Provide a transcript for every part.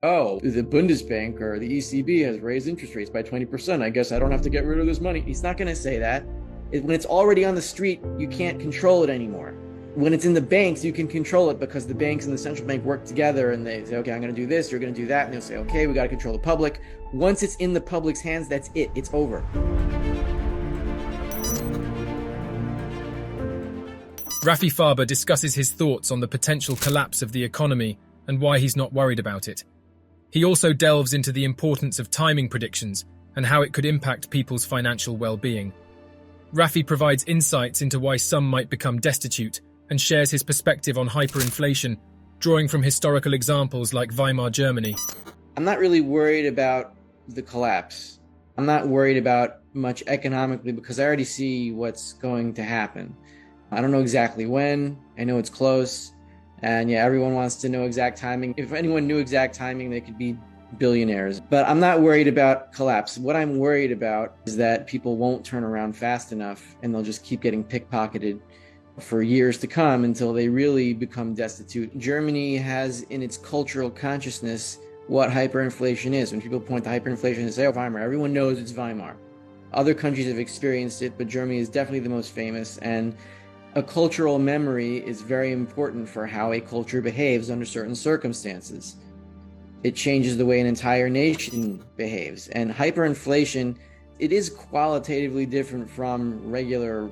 oh, the Bundesbank or the ECB has raised interest rates by 20%. I guess I don't have to get rid of this money. He's not going to say that. When it's already on the street, you can't control it anymore. When it's in the banks, you can control it because the banks and the central bank work together and they say, okay, I'm going to do this, you're going to do that. And they'll say, okay, we got to control the public. Once it's in the public's hands, that's it. It's over. Rafi Farber discusses his thoughts on the potential collapse of the economy and why he's not worried about it. He also delves into the importance of timing predictions and how it could impact people's financial well-being. Rafi provides insights into why some might become destitute and shares his perspective on hyperinflation, drawing from historical examples like Weimar Germany. I'm not really worried about the collapse. I'm not worried about much economically because I already see what's going to happen. I don't know exactly when. I know it's close. And yeah, everyone wants to know exact timing. If anyone knew exact timing, they could be billionaires. But I'm not worried about collapse. What I'm worried about is that people won't turn around fast enough and they'll just keep getting pickpocketed for years to come until they really become destitute. Germany has in its cultural consciousness what hyperinflation is. When people point to hyperinflation and say, oh, Weimar, everyone knows it's Weimar. Other countries have experienced it, but Germany is definitely the most famous. And a cultural memory is very important for how a culture behaves under certain circumstances. It changes the way an entire nation behaves. And hyperinflation, it is qualitatively different from regular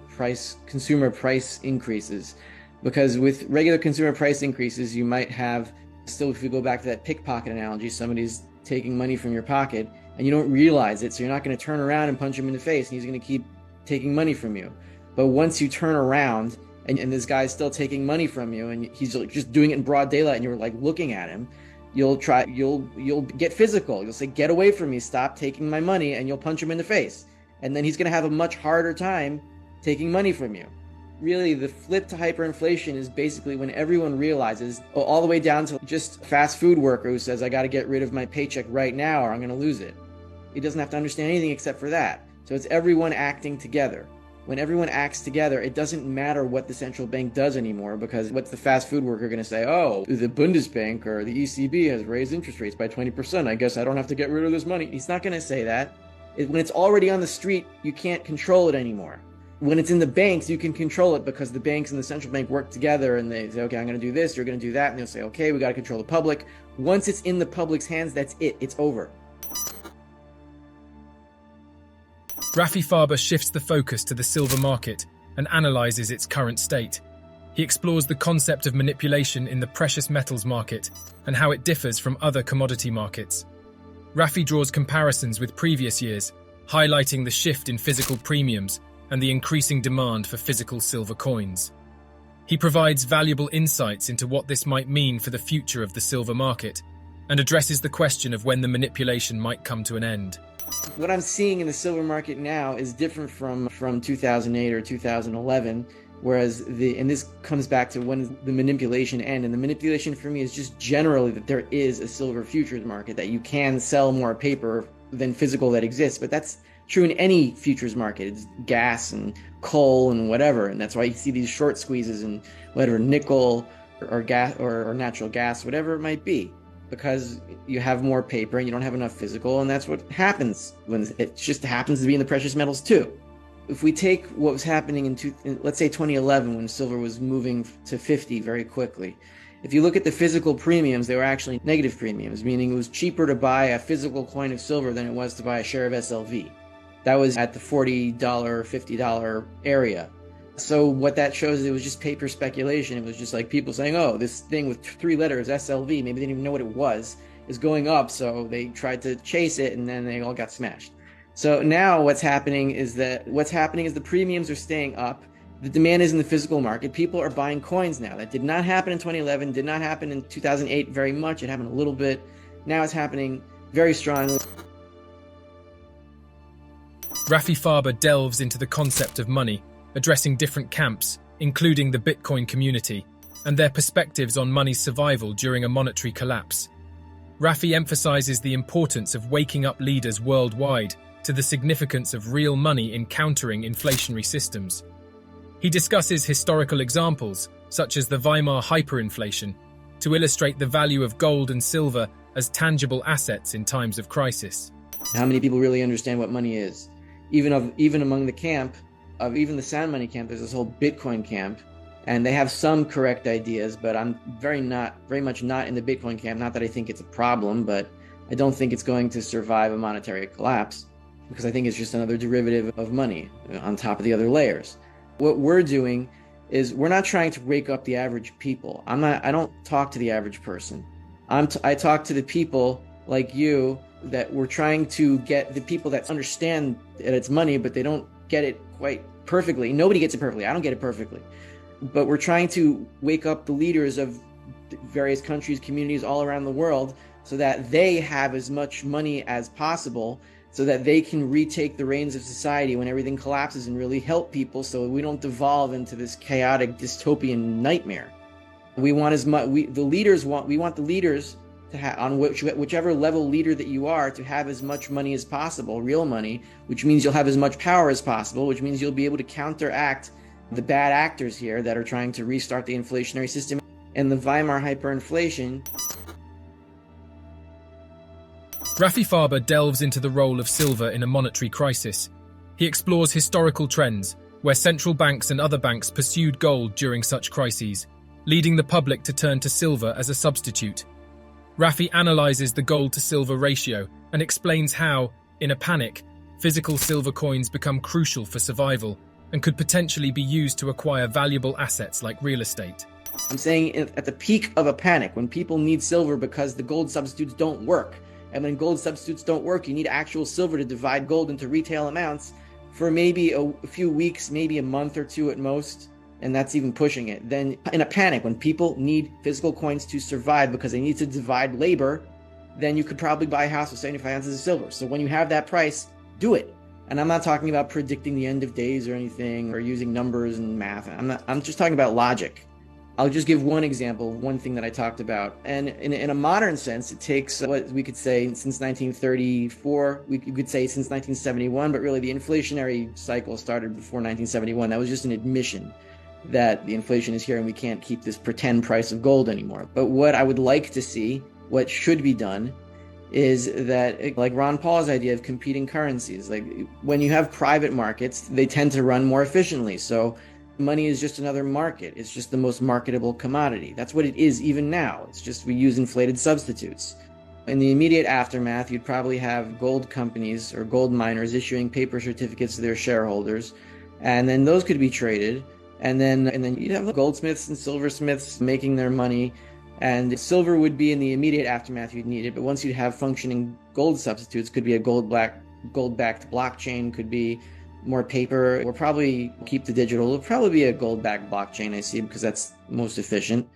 consumer price increases. Because with regular consumer price increases, you might have, still if you go back to that pickpocket analogy, somebody's taking money from your pocket and you don't realize it, so you're not going to turn around and punch him in the face and he's going to keep taking money from you. But once you turn around and this guy's still taking money from you and he's like just doing it in broad daylight and you're like looking at him, you'll get physical. You'll say, get away from me, stop taking my money, and you'll punch him in the face. And then he's going to have a much harder time taking money from you. Really, the flip to hyperinflation is basically when everyone realizes, all the way down to just a fast food worker who says, I got to get rid of my paycheck right now or I'm going to lose it. He doesn't have to understand anything except for that. So it's everyone acting together. When everyone acts together, it doesn't matter what the central bank does anymore, because what's the fast food worker going to say? Oh, the Bundesbank or the ECB has raised interest rates by 20%. I guess I don't have to get rid of this money. He's not going to say that. When it's already on the street, you can't control it anymore. When it's in the banks, you can control it because the banks and the central bank work together and they say, okay, I'm going to do this, you're going to do that. And they'll say, okay, we got to control the public. Once it's in the public's hands, that's it. It's over. Rafi Farber shifts the focus to the silver market and analyzes its current state. He explores the concept of manipulation in the precious metals market and how it differs from other commodity markets. Rafi draws comparisons with previous years, highlighting the shift in physical premiums and the increasing demand for physical silver coins. He provides valuable insights into what this might mean for the future of the silver market and addresses the question of when the manipulation might come to an end. What I'm seeing in the silver market now is different from 2008 or 2011, whereas and this comes back to when does the manipulation end, and the manipulation for me is just generally that there is a silver futures market, that you can sell more paper than physical that exists, but that's true in any futures market. It's gas and coal and whatever, and that's why you see these short squeezes in whatever nickel or gas or natural gas, whatever it might be. Because you have more paper and you don't have enough physical, and that's what happens when it just happens to be in the precious metals too. If we take what was happening in let's say 2011, when silver was moving to 50 very quickly, if you look at the physical premiums, they were actually negative premiums, meaning it was cheaper to buy a physical coin of silver than it was to buy a share of SLV. That was at the $40, $50 area. So what that shows is it was just paper speculation. It was just like people saying, oh, this thing with 3 letters, SLV, maybe they didn't even know what it was, is going up. So they tried to chase it and then they all got smashed. So now what's happening is the premiums are staying up. The demand is in the physical market. People are buying coins now. That did not happen in 2011, did not happen in 2008 very much. It happened a little bit. Now it's happening very strongly. Rafi Farber delves into the concept of money, addressing different camps, including the Bitcoin community, and their perspectives on money's survival during a monetary collapse. Rafi emphasizes the importance of waking up leaders worldwide to the significance of real money in countering inflationary systems. He discusses historical examples, such as the Weimar hyperinflation, to illustrate the value of gold and silver as tangible assets in times of crisis. How many people really understand what money is? Even among the camp, of even the sound money camp, there's this whole Bitcoin camp, and they have some correct ideas, but I'm very much not in the Bitcoin camp. Not that I think it's a problem, but I don't think it's going to survive a monetary collapse, because I think it's just another derivative of money on top of the other layers. What we're doing is we're not trying to wake up the average people. I don't talk to the average person. I talk to the people like you, that we're trying to get the people that understand that it's money, but they don't get it quite perfectly. Nobody gets it perfectly. I don't get it perfectly. But we're trying to wake up the leaders of various countries, communities all around the world, so that they have as much money as possible, so that they can retake the reins of society when everything collapses and really help people, so we don't devolve into this chaotic dystopian nightmare. We want as much. We want the leaders to have, on whichever level leader that you are, to have as much money as possible, real money, which means you'll have as much power as possible, which means you'll be able to counteract the bad actors here that are trying to restart the inflationary system and the Weimar hyperinflation. Rafi Farber delves into the role of silver in a monetary crisis. He explores historical trends, where central banks and other banks pursued gold during such crises, leading the public to turn to silver as a substitute. Rafi analyzes the gold-to-silver ratio and explains how, in a panic, physical silver coins become crucial for survival and could potentially be used to acquire valuable assets like real estate. I'm saying at the peak of a panic, when people need silver because the gold substitutes don't work, and when gold substitutes don't work, you need actual silver to divide gold into retail amounts for maybe a few weeks, maybe a month or two at most, and that's even pushing it. Then in a panic, when people need physical coins to survive because they need to divide labor, then you could probably buy a house with 75 ounces of silver. So when you have that price, do it. And I'm not talking about predicting the end of days or anything, or using numbers and math. I'm just talking about logic. I'll just give one example, one thing that I talked about. And in a modern sense, it takes what we could say since 1934, you could say since 1971, but really the inflationary cycle started before 1971. That was just an admission that the inflation is here and we can't keep this pretend price of gold anymore. But what I would like to see, what should be done, is that, like Ron Paul's idea of competing currencies, like when you have private markets, they tend to run more efficiently. So money is just another market. It's just the most marketable commodity. That's what it is even now. It's just we use inflated substitutes. In the immediate aftermath, you'd probably have gold companies or gold miners issuing paper certificates to their shareholders, and then those could be traded. And then you'd have goldsmiths and silversmiths making their money, and silver would be in the immediate aftermath you'd need it. But once you'd have functioning gold substitutes, could be a gold-backed blockchain, could be more paper. We'll probably keep the digital. It'll probably be a gold-backed blockchain, I see, because that's most efficient.